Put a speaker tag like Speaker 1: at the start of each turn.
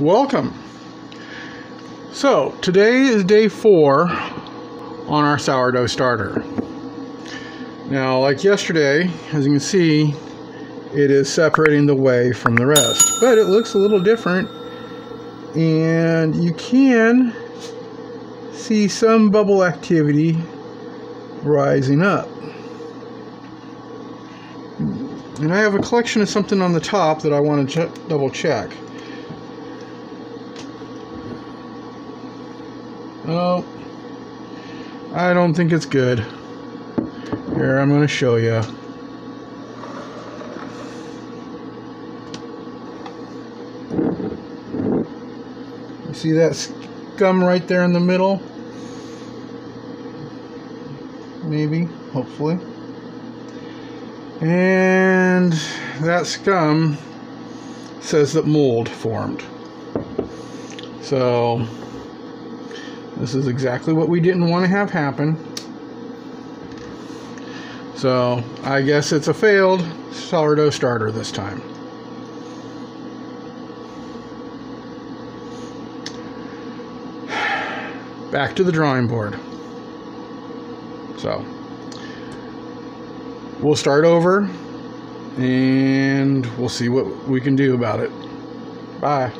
Speaker 1: Welcome. So today is day 4 on our sourdough starter. Now, like yesterday, as you can see, it is separating the whey from the rest, but it looks a little different, and you can see some bubble activity rising up. And I have a collection of something on the top that I want to double check. Oh, I don't think it's good. Here, I'm going to show you. You see that scum right there in the middle? Maybe, hopefully. And that scum says that mold formed. So this is exactly what we didn't want to have happen. So I guess it's a failed sourdough starter this time. Back to the drawing board. So we'll start over and we'll see what we can do about it. Bye.